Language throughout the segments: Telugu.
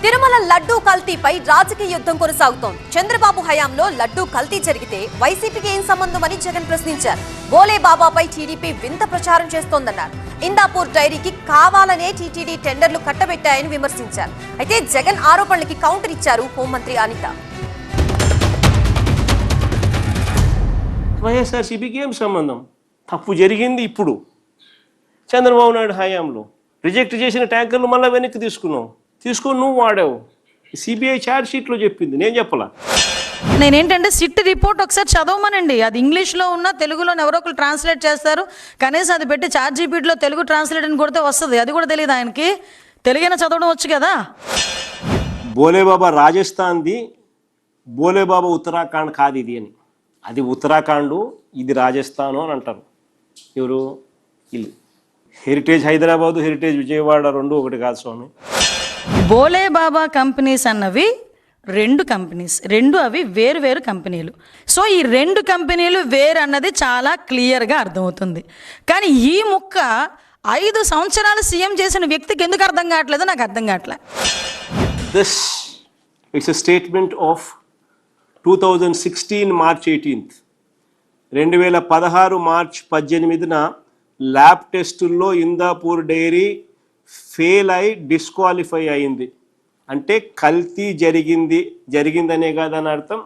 తిరుమల లడ్డూ కల్తీపై రాజకీయ యుద్ధం కొనసాగుతోంది. చంద్రబాబు హయాంలో లడ్డూ కల్తీ జరిగితే వైసీపీకి ఏం సంబంధమని జగన్ ప్రశ్నించారు. బోలే బాబాపై టీడీపీ వింత ప్రచారం చేస్తోందన్నారు. ఇందాపూర్ డైరీకి కావాలనే టీటీడీ టెండర్లు కట్టబెట్టాయని విమర్శించారు. అయితే జగన్ ఆరోపణలకి కౌంటర్ ఇచ్చారు హోంమంత్రి అనిత. వైఎస్ఆర్సీపీకి ఏం సంబంధం? తప్పు జరిగింది ఇప్పుడు చంద్రబాబు నాయుడు హయాంలో. రిజెక్ట్ చేసిన ట్యాంకర్లు మళ్ళీ వెనక్కి తీసుకొని నువ్వు వాడావు. సిబిఐ ఛార్జ్ షీట్లో చెప్పింది, నేను చెప్పలా. నేనేంటంటే సిట్ రిపోర్ట్ ఒకసారి చదవమనండి. అది ఇంగ్లీష్లో ఉన్న తెలుగులో ఎవరో ఒకరు ట్రాన్స్లేట్ చేస్తారు. కనీసం అది పెట్టి చాట్ జీపీటీలో తెలుగు ట్రాన్స్లేట్ అని కొడితే వస్తుంది. అది కూడా తెలియదు ఆయనకి. తెలుగైనా చదవడం వచ్చు కదా. బోలేబాబా రాజస్థాన్ది, బోలేబాబా ఉత్తరాఖండ్ కాదు ఇది అని. అది ఉత్తరాఖండ్, ఇది రాజస్థాను అని అంటారు. ఎవరు? ఇల్లు. హెరిటేజ్ హైదరాబాదు, హెరిటేజ్ విజయవాడ రెండు ఒకటి కాదు స్వామి. బోలే బాబా కంపెనీస్ అన్నవి రెండు కంపెనీస్, అవి వేరు వేరు కంపెనీలు. సో ఈ రెండు కంపెనీలు వేరు అన్నది చాలా క్లియర్గా అర్థమవుతుంది. కానీ ఈ ముక్క 5 సంవత్సరాలు సీఎం చేసిన వ్యక్తికి ఎందుకు అర్థం కావట్లేదో నాకు అర్థం కావట్లేదు. This it's a statement of 2016 March 18th. 2016 March 18న ల్యాబ్ టెస్టుల్లో ఇందాపూర్ డైరీ ఫెయిల్ అయి డిస్క్వాలిఫై అయింది. అంటే కల్తీ జరిగిందనే కాదని అర్థం.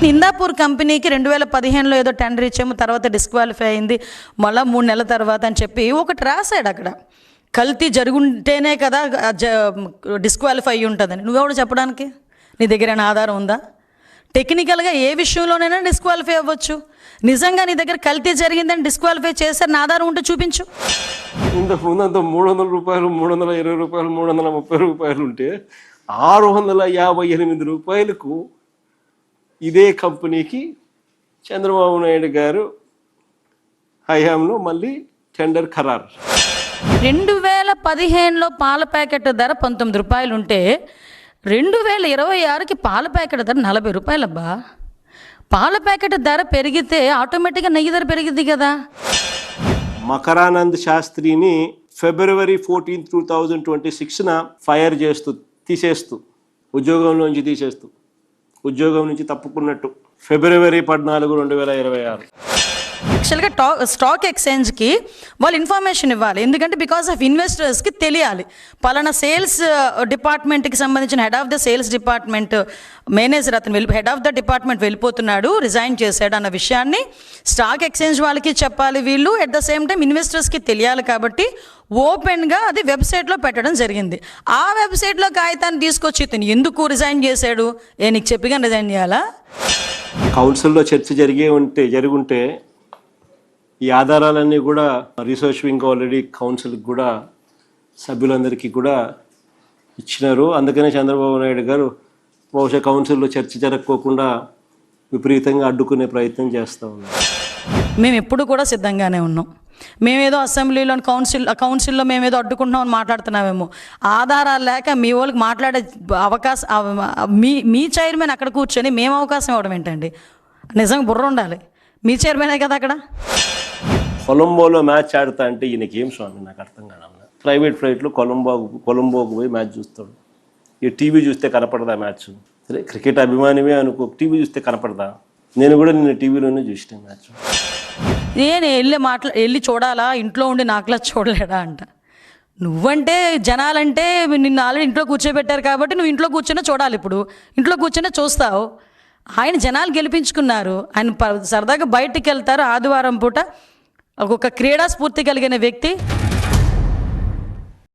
ఇందాపూర్ కంపెనీకి 2015లో ఏదో టెండర్ ఇచ్చాము, తర్వాత డిస్క్వాలిఫై అయింది, మళ్ళీ 3 నెలల తర్వాత అని చెప్పి ఒకటి రాశాడు అక్కడ. కల్తీ జరుగుంటేనే కదా డిస్క్వాలిఫై అయ్యి ఉంటుందని. నువ్వెవడు చెప్పడానికి? నీ దగ్గర ఆధారం ఉందా? టెక్నికల్గా ఏ విషయంలోనైనా డిస్క్వాలిఫై అవ్వచ్చు. నిజంగా నీ దగ్గర కల్తీ జరిగిందని డిస్క్వాలిఫై చేశారు, నా ఆధారం ఉంటే చూపించు. ఇంతకు ముందంత 300 రూపాయలు, 320 రూపాయలు, 330 రూపాయలు ఉంటే 658 రూపాయలకు ఇదే కంపెనీకి చంద్రబాబు నాయుడు గారు హయాంలో మళ్ళీ టెండర్ ఖరారు. 2015లో పాల ప్యాకెట్ ధర 19 రూపాయలు ఉంటే 2026కి పాల ప్యాకెట్ ధర 40 రూపాయలు. అబ్బా, పాల ప్యాకెట్ ధర పెరిగితే ఆటోమేటిక్గా నెయ్యి ధర పెరిగిద్ది కదా. మకరానంద్ శాస్త్రిని February 14, 2026న ఫైర్ తీసేస్తూ ఉద్యోగం నుంచి తప్పుకున్నట్టు February 14, 2026. యాక్చువల్గా స్టాక్ ఎక్స్చేంజ్కి వాళ్ళు ఇన్ఫర్మేషన్ ఇవ్వాలి. ఎందుకంటే బికాస్ ఆఫ్ ఇన్వెస్టర్స్కి తెలియాలి పలానా సేల్స్ డిపార్ట్మెంట్కి సంబంధించిన head of the sales department manager అతను హెడ్ ఆఫ్ ద డిపార్ట్మెంట్ వెళ్ళిపోతున్నాడు, రిజైన్ చేశాడు అన్న విషయాన్ని స్టాక్ ఎక్స్చేంజ్ వాళ్ళకి చెప్పాలి. వీళ్ళు అట్ ద సేమ్ టైం ఇన్వెస్టర్స్కి తెలియాలి. కాబట్టి ఓపెన్గా అది వెబ్సైట్లో పెట్టడం జరిగింది. ఆ వెబ్సైట్లో కాగితాన్ని తీసుకొచ్చి ఇతను ఎందుకు రిజైన్ చేశాడు, నీకు చెప్పిగా రిజైన్ చేయాలా? కౌన్సిల్లో చర్చ జరుగుంటే ఈ ఆధారాలన్నీ కూడా రీసెర్చ్ వింగ్ ఆల్రెడీ కౌన్సిల్కి కూడా సభ్యులందరికీ కూడా ఇచ్చినారు. అందుకనే చంద్రబాబు నాయుడు గారు బహుశా కౌన్సిల్లో చర్చ జరగకోకుండా విపరీతంగా అడ్డుకునే ప్రయత్నం చేస్తూ ఉన్నారు. మేము ఎప్పుడు కూడా సిద్ధంగానే ఉన్నాం. మేమేదో అసెంబ్లీలో కౌన్సిల్లో మేమేదో అడ్డుకుంటున్నాం అని మాట్లాడుతున్నామేమో. ఆధారాలు లేక మీ వాళ్ళకి మాట్లాడే అవకాశం మీ చైర్మన్ అక్కడ కూర్చొని మేము అవకాశం ఇవ్వడం ఏంటండి? నిజంగా బుర్ర ఉండాలి. మీ చైర్మనే కదా అక్కడ. కొలంబోలో మ్యాచ్ ఆడుతా అంటే ఈయనకి ఏం స్వామి నాకు అర్థం కాదు. ప్రైవేట్ ఫ్లైట్లో కొలంబోకు పోయి మ్యాచ్ చూస్తాడు. ఈ టీవీ చూస్తే కనపడదా మ్యాచ్? సరే క్రికెట్ అభిమానివే అనుకో, టీవీ చూస్తే కనపడదా? నేను కూడా నిన్న టీవీలోనే చూసిన మ్యాచ్. నేను వెళ్ళి చూడాలా, ఇంట్లో ఉండి నాకులా చూడలేడా అంట. నువ్వంటే జనాలంటే నిన్ను ఆల్రెడీ ఇంట్లో కూర్చోబెట్టారు కాబట్టి నువ్వు ఇంట్లో కూర్చొని చూడాలి. ఇప్పుడు ఇంట్లో కూర్చొని చూస్తావు. ఆయన జనాలు గెలిపించుకున్నారు. ఆయన సరదాగా బయటికి వెళ్తారు ఆదివారం పూట. ఒక క్రీడా స్ఫూర్తి కలిగిన వ్యక్తి.